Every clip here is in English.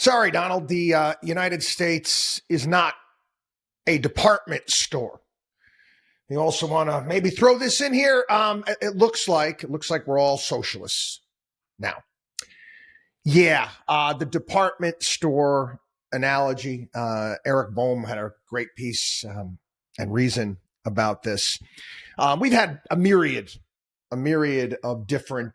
Sorry, Donald, the United States is not a department store. You also want to maybe throw this in here. It looks like we're all socialists now. Yeah, the department store analogy. Eric Bohm had a great piece and reason about this. We've had a myriad of different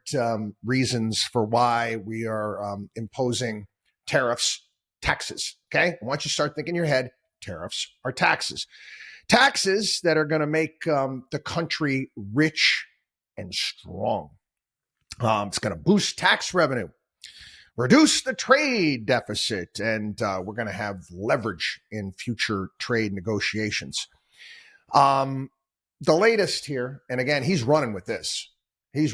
reasons for why we are imposing tariffs, taxes. Okay, once you start thinking in your head, tariffs are taxes. Taxes that are going to make the country rich and strong. It's going to boost tax revenue, reduce the trade deficit, and we're going to have leverage in future trade negotiations. The latest here, and again, he's running with this. I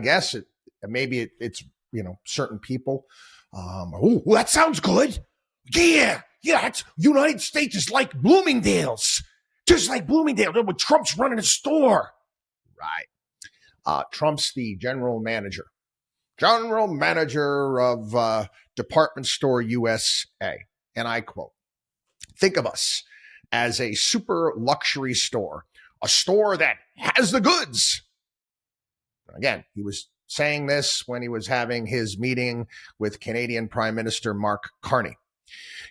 guess maybe it's certain people. Oh, that sounds good. Yeah. It's United States is like Bloomingdale's, just like Bloomingdale when Trump's running a store. Right. Trump's the general manager of Department Store USA. And I quote, "Think of us as a super luxury store, a store that has the goods." Again, he was saying this when he was having his meeting with Canadian Prime Minister Mark Carney.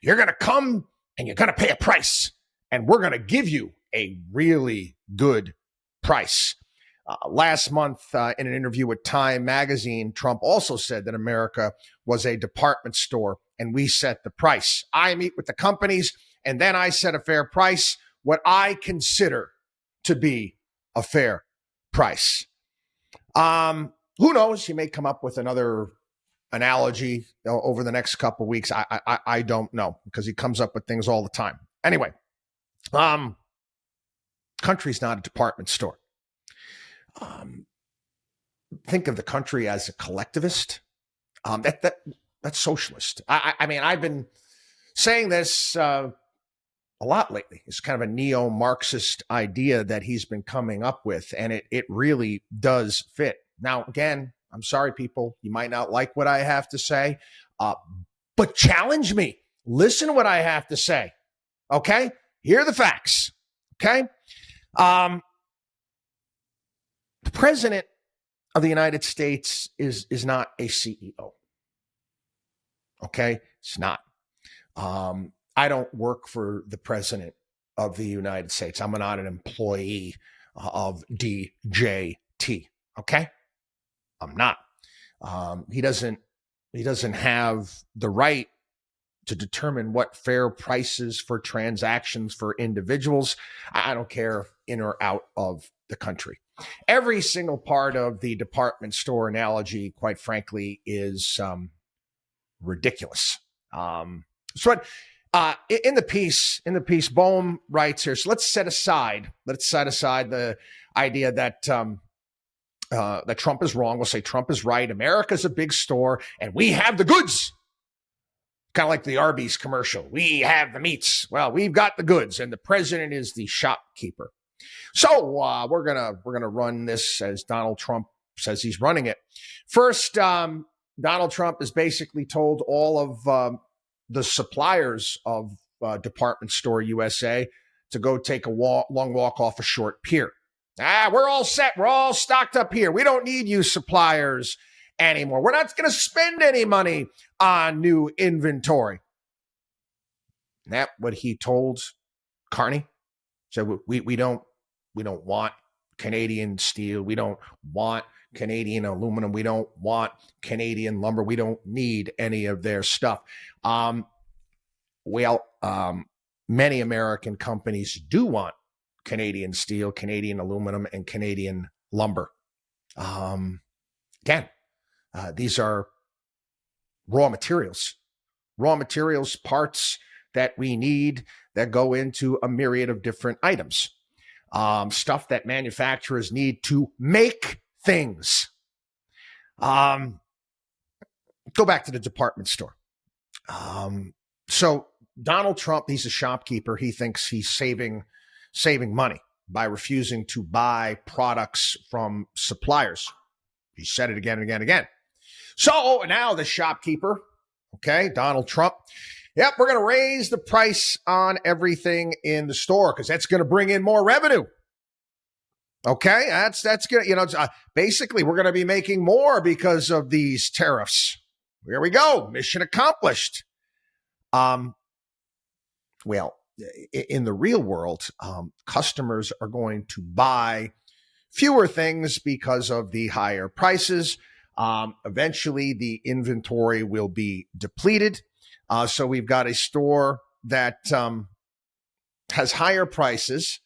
You're going to come and you're going to pay a price, and we're going to give you a really good price. Last month, in an interview with Time magazine, Trump also said that America was a department store and we set the price. I meet with the companies and then I set a fair price, what I consider to be a fair price. Who knows? He may come up with another analogy over the next couple of weeks. I don't know, because he comes up with things all the time. Anyway, country's not a department store. Think of the country as a collectivist. That's socialist. I mean, I've been saying this a lot lately. It's kind of a neo-Marxist idea that he's been coming up with, and it really does fit. Now, again, I'm sorry, people, you might not like what I have to say, but challenge me. Listen to what I have to say. Okay? Here are the facts. Okay? The president of the United States is not a CEO. Okay? It's not. I don't work for the president of the United States. I'm not an employee of DJT. Okay? I'm not. He doesn't have the right to determine what fair prices for transactions for individuals. I don't care in or out of the country. Every single part of the department store analogy, quite frankly, is ridiculous. So in the piece, Bohm writes here, so let's set aside the idea that that Trump is wrong. We'll say Trump is right. America's a big store and we have the goods. Kind of like the Arby's commercial. We have the meats. Well, we've got the goods and the president is the shopkeeper. So we're gonna run this as Donald Trump says he's running it. First, Donald Trump has basically told all of the suppliers of Department Store USA to go take a long walk off a short pier. We're all set. We're all stocked up here. We don't need you suppliers anymore. We're not going to spend any money on new inventory. Isn't that what he told Carney? So we don't want Canadian steel. We don't want Canadian aluminum. We don't want Canadian lumber. We don't need any of their stuff. Many American companies do want Canadian steel, Canadian aluminum, and Canadian lumber. Again, these are raw materials, parts that we need that go into a myriad of different items. Stuff that manufacturers need to make things. Go back to the department store. So Donald Trump, he's a shopkeeper. He thinks he's saving money by refusing to buy products from suppliers. He said it again and again and again. So now the shopkeeper Okay, Donald Trump. Yep, we're going to raise the price on everything in the store because that's going to bring in more revenue. Okay, that's good. Basically, we're going to be making more because of these tariffs. Here we go. Mission accomplished. Well, in the real world, customers are going to buy fewer things because of the higher prices. Eventually, the inventory will be depleted. So we've got a store that has higher prices,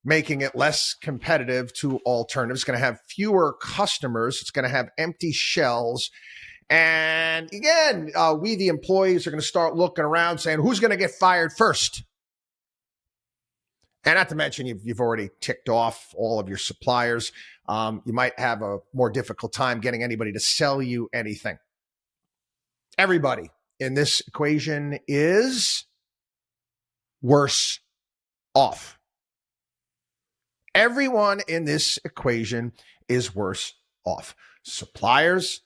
making it less competitive to alternatives. It's going to have fewer customers. It's going to have empty shelves. And again, we, the employees, are going to start looking around saying, who's going to get fired first? And not to mention, you've already ticked off all of your suppliers. You might have a more difficult time getting anybody to sell you anything. Everybody in this equation is worse off. Everyone in this equation is worse off. Suppliers,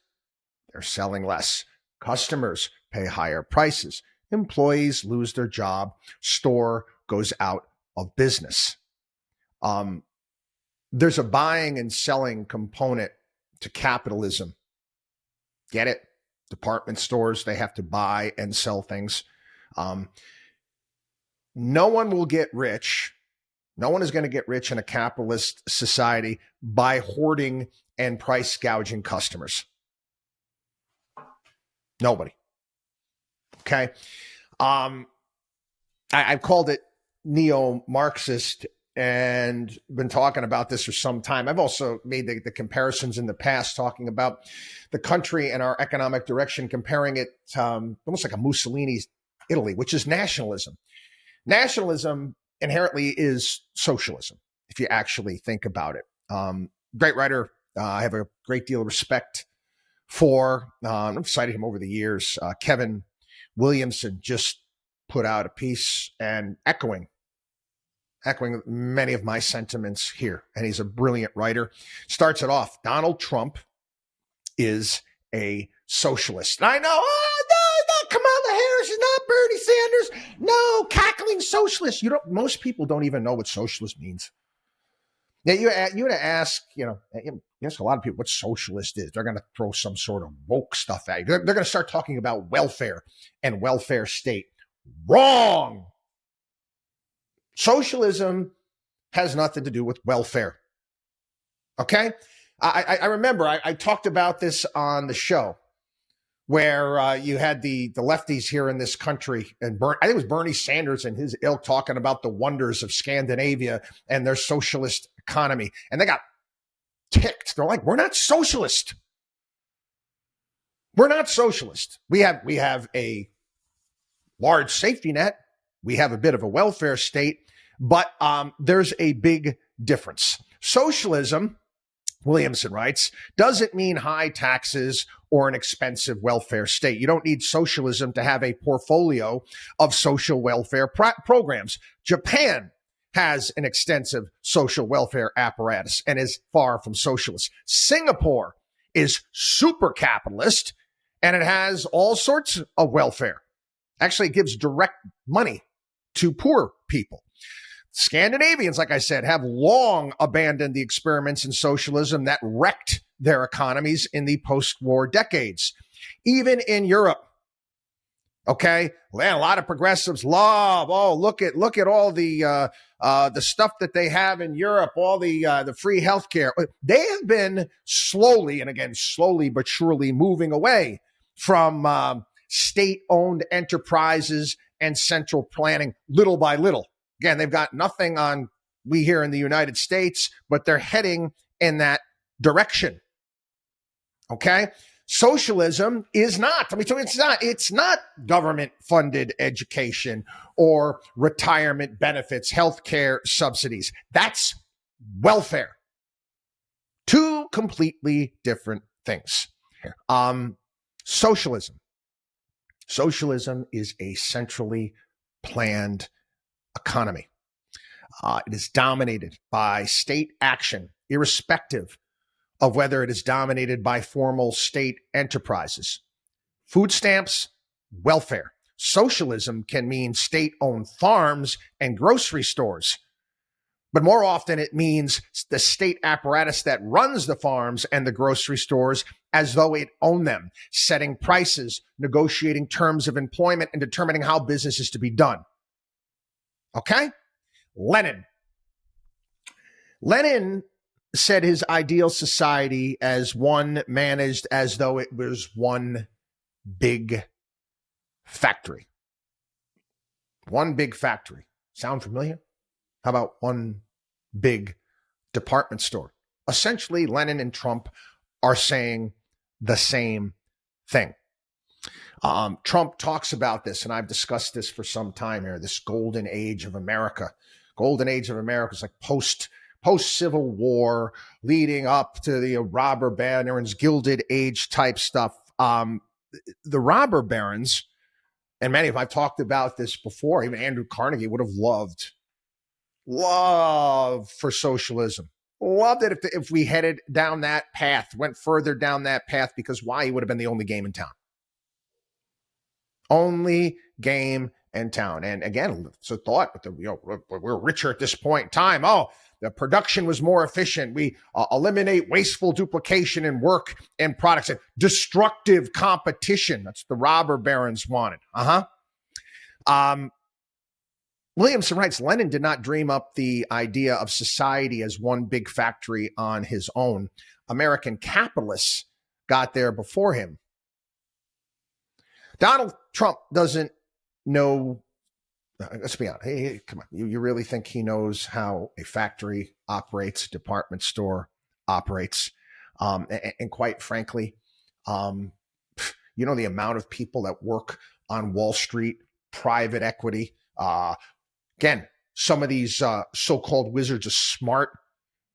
they're selling less. Customers pay higher prices. Employees lose their job. Store goes out of business. There's a buying and selling component to capitalism. Get it? Department stores, they have to buy and sell things. No one will get rich. No one is going to get rich in a capitalist society by hoarding and price gouging customers. Nobody. Okay. I've called it neo-Marxist and been talking about this for some time. I've also made the comparisons in the past, talking about the country and our economic direction, comparing it almost like a Mussolini's Italy, which is nationalism. Nationalism inherently is socialism, if you actually think about it. Great writer. I have a great deal of respect for. I've cited him over the years. Kevin Williamson just put out a piece and echoing many of my sentiments here. And he's a brilliant writer. Starts it off. Donald Trump is a socialist. And I know, no, Kamala Harris is not Bernie Sanders. No, cackling socialist. Most people don't even know what socialist means. Now, you would ask, you ask a lot of people what socialist is. They're going to throw some sort of woke stuff at you. They're going to start talking about welfare and welfare state. Wrong. Socialism has nothing to do with welfare. Okay? I remember I talked about this on the show where you had the lefties here in this country, and I think it was Bernie Sanders and his ilk talking about the wonders of Scandinavia and their socialist economy. And they got ticked. They're like, we're not socialist. We're not socialist. We have a large safety net. We have a bit of a welfare state, but there's a big difference. Socialism, Williamson writes, doesn't mean high taxes or an expensive welfare state. You don't need socialism to have a portfolio of social welfare programs. Japan has an extensive social welfare apparatus and is far from socialist. Singapore is super capitalist and it has all sorts of welfare. Actually, it gives direct money to poor people. Scandinavians, like I said, have long abandoned the experiments in socialism that wrecked their economies in the post-war decades. Even in Europe, okay, a lot of progressives love, look at all the stuff that they have in Europe, all the free healthcare. They have been slowly but surely moving away from state-owned enterprises and central planning little by little. Again, they've got nothing on we here in the United States, but they're heading in that direction. Okay? Socialism is not. It's not government-funded education or retirement benefits, healthcare subsidies. That's welfare. Two completely different things. Socialism. Socialism is a centrally planned economy. It is dominated by state action, irrespective of whether it is dominated by formal state enterprises. Food stamps, welfare. Socialism can mean state-owned farms and grocery stores. But more often it means the state apparatus that runs the farms and the grocery stores as though it owned them, setting prices, negotiating terms of employment, and determining how business is to be done. Okay? Lenin said his ideal society as one managed as though it was one big factory. One big factory. Sound familiar? How about one big department store? Essentially, Lenin and Trump are saying the same thing. Trump talks about this, and I've discussed this for some time here, this golden age of America. Golden age of America is like post-Civil War, leading up to the robber barons, Gilded Age type stuff. The robber barons, and many of I've talked about this before, even Andrew Carnegie would have loved for socialism. Loved it if we headed down that path, went further down that path, because why? He would have been the only game in town. Only game in town. And again, it's a thought, but we're richer at this point in time. Oh, the production was more efficient. We eliminate wasteful duplication in work and products and destructive competition. That's the robber barons wanted. Williamson writes, Lenin did not dream up the idea of society as one big factory on his own. American capitalists got there before him. Donald Trump doesn't know. Let's be honest. Hey, come on. You really think he knows how a factory operates, a department store operates? And quite frankly, the amount of people that work on Wall Street, private equity. Again, some of these so-called wizards are smart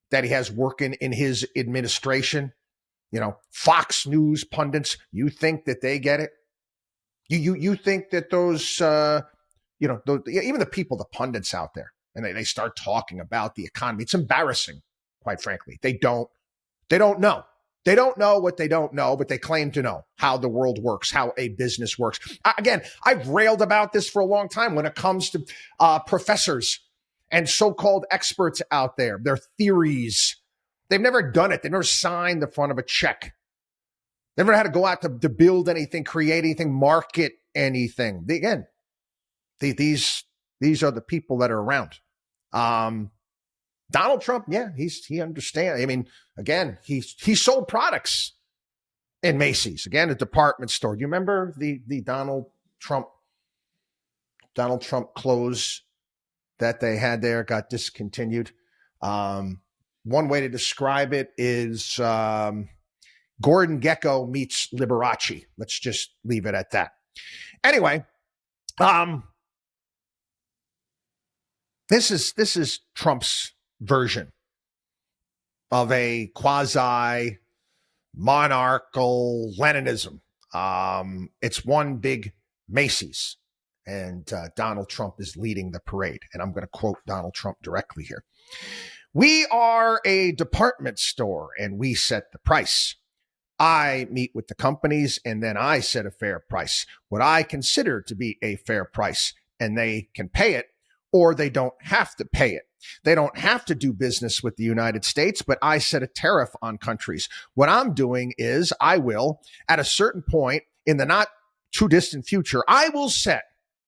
that he has working in his administration. Fox News pundits, you think that they get it? You think that those, even the people, the pundits out there, and they start talking about the economy. It's embarrassing, quite frankly. They don't know. They don't know what they don't know, but they claim to know how the world works, how a business works. Again, I've railed about this for a long time when it comes to professors and so-called experts out there, their theories. They've never done it. They've never signed the front of a check. Never had to go out to build anything, create anything, market anything. These are the people that are around. Donald Trump, yeah, he understands. I mean, again, he sold products in Macy's, again, a department store. Do you remember the Donald Trump clothes that they had there got discontinued? One way to describe it is Gordon Gekko meets Liberace. Let's just leave it at that. Anyway, this is Trump's version of a quasi-monarchical Leninism. It's one big Macy's, and Donald Trump is leading the parade. And I'm going to quote Donald Trump directly here. We are a department store, and we set the price. I meet with the companies, and then I set a fair price, what I consider to be a fair price, and they can pay it, or they don't have to pay it. They don't have to do business with the United States, but I set a tariff on countries. What I'm doing is I will, at a certain point in the not too distant future, I will set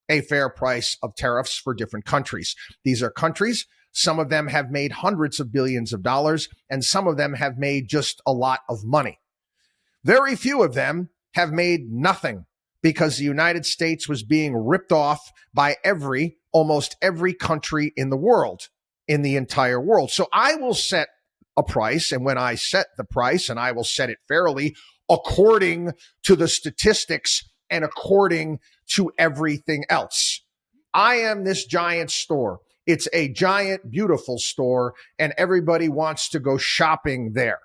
a fair price of tariffs for different countries. These are countries. Some of them have made hundreds of billions of dollars, and some of them have made just a lot of money. Very few of them have made nothing because the United States was being ripped off by almost every country in the world, in the entire world. So I will set a price, and when I set the price, and I will set it fairly according to the statistics and according to everything else. I am this giant store. It's a giant, beautiful store, and everybody wants to go shopping there.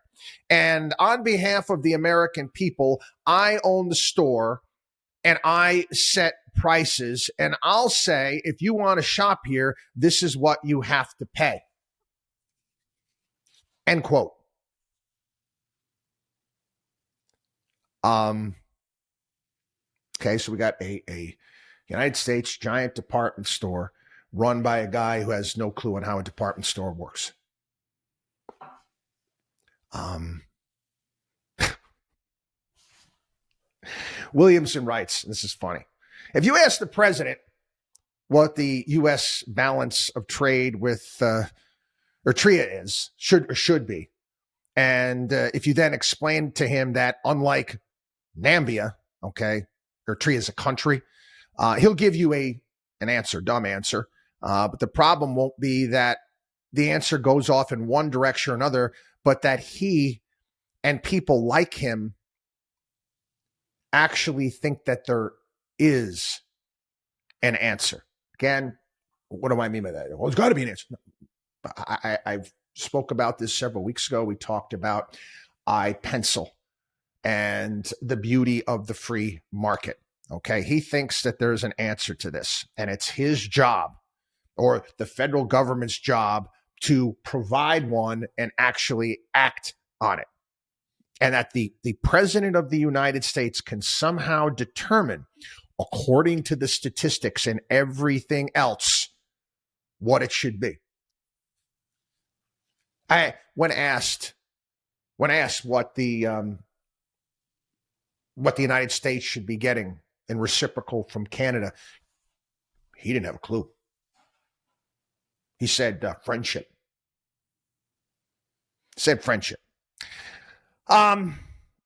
And on behalf of the American people, I own the store and I set prices. And I'll say, if you want to shop here, this is what you have to pay. End quote. Okay, so we got a United States giant department store run by a guy who has no clue on how a department store works. Williamson writes, this is funny. If you ask the president what the U.S. balance of trade with Eritrea is, should be, and if you then explain to him that unlike Nambia, okay, Eritrea is a country, he'll give you an answer, dumb answer. But the problem won't be that the answer goes off in one direction or another, but that he and people like him actually think that there is an answer. Again, what do I mean by that? Well, there's got to be an answer. I've spoke about this several weeks ago. We talked about iPencil and the beauty of the free market. Okay, he thinks that there's an answer to this, and it's his job or the federal government's job to provide one and actually act on it. And that the president of the United States can somehow determine, according to the statistics and everything else, what it should be. When asked what the United States should be getting in reciprocal from Canada, he didn't have a clue. He said friendship. Said friendship.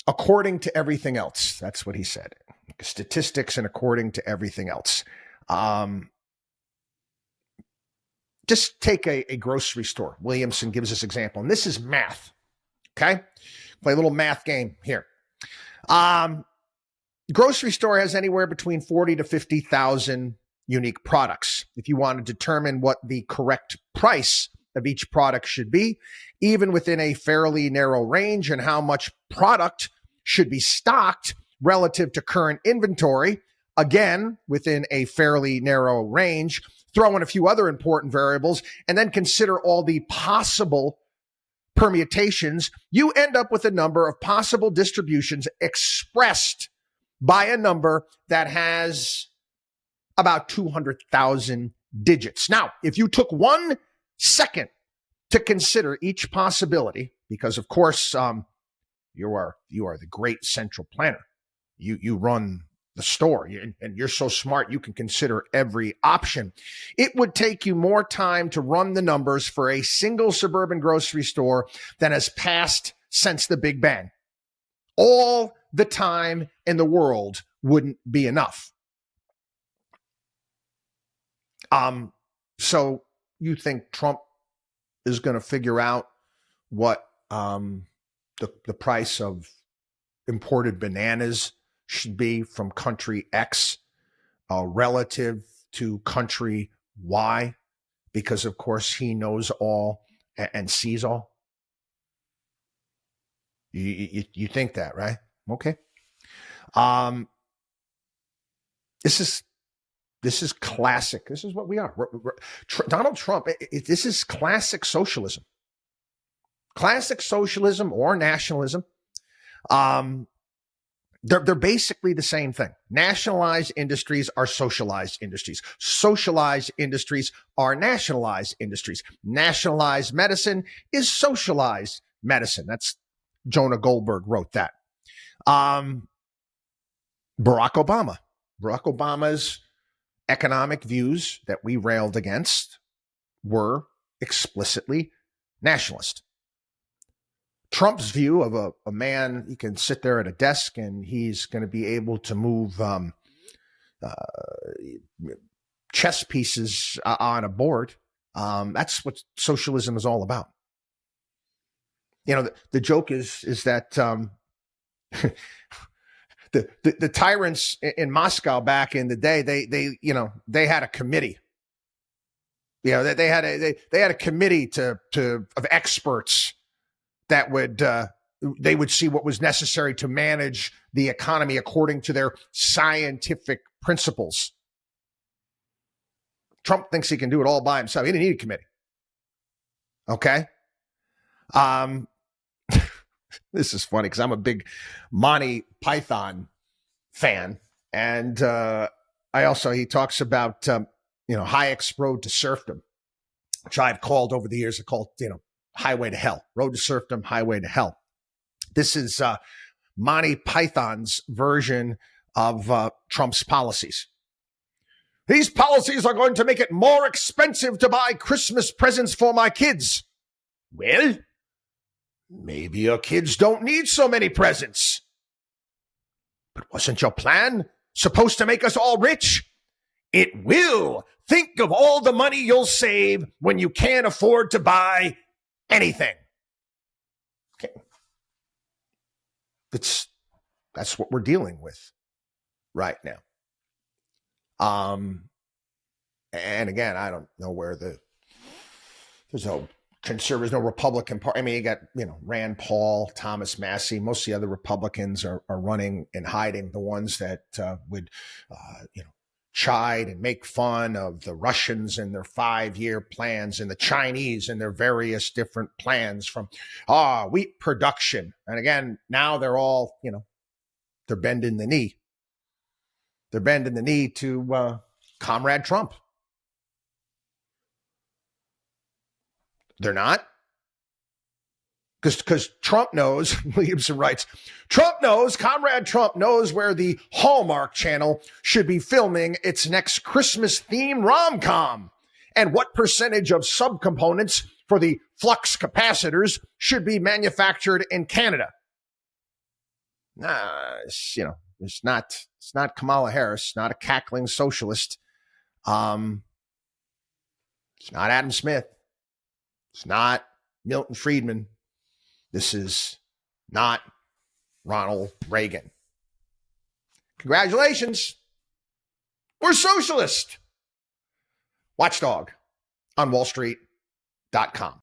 According to everything else, that's what he said. Statistics and according to everything else. Just take a grocery store. Williamson gives this example, and this is math. Okay? Play a little math game here. Grocery store has anywhere between 40 to 50,000 unique products. If you want to determine what the correct price of each product should be, even within a fairly narrow range, and how much product should be stocked relative to current inventory, again, within a fairly narrow range, throw in a few other important variables, and then consider all the possible permutations, you end up with a number of possible distributions expressed by a number that has about 200,000 digits. Now, if you took 1 second to consider each possibility, because of course you are the great central planner, you run the store, and you're so smart you can consider every option. It would take you more time to run the numbers for a single suburban grocery store than has passed since the Big Bang. All the time in the world wouldn't be enough. So you think Trump is going to figure out what the price of imported bananas should be from country X relative to country Y, because of course he knows all and sees all? You think that, right? Okay. This is classic. This is what we are. Donald Trump, this is classic socialism. Classic socialism or nationalism. They're basically the same thing. Nationalized industries are socialized industries. Socialized industries are nationalized industries. Nationalized medicine is socialized medicine. That's Jonah Goldberg wrote that. Barack Obama's economic views that we railed against were explicitly nationalist. Trump's view of a man, he can sit there at a desk and he's going to be able to move chess pieces on a board. That's what socialism is all about. You know, the joke is that the tyrants in Moscow back in the day, they had a committee. You know, they had a committee of experts that they would see what was necessary to manage the economy according to their scientific principles. Trump thinks he can do it all by himself. He didn't need a committee. Okay. This is funny because I'm a big Monty Python fan. And he talks about, Hayek's road to serfdom, which I've called over the years, highway to hell, road to serfdom, highway to hell. This is Monty Python's version of Trump's policies. These policies are going to make it more expensive to buy Christmas presents for my kids. Well, maybe your kids don't need so many presents. But wasn't your plan supposed to make us all rich? It will. Think of all the money you'll save when you can't afford to buy anything. Okay. That's what we're dealing with right now. And again, I don't know where there's no conservatives, no Republican party. I mean, you got, Rand Paul, Thomas Massey. Most of the other Republicans are running and hiding. The ones that would, chide and make fun of the Russians and their 5-year plans and the Chinese and their various different plans from wheat production. And again, now they're all, they're bending the knee. They're bending the knee to Comrade Trump. They're not. Because Trump knows, Williamson writes, Comrade Trump knows where the Hallmark Channel should be filming its next Christmas-themed rom-com and what percentage of subcomponents for the flux capacitors should be manufactured in Canada. It's not Kamala Harris, not a cackling socialist. It's not Adam Smith. It's not Milton Friedman. This is not Ronald Reagan. Congratulations. We're socialist. WatchDog on wallstreet.com.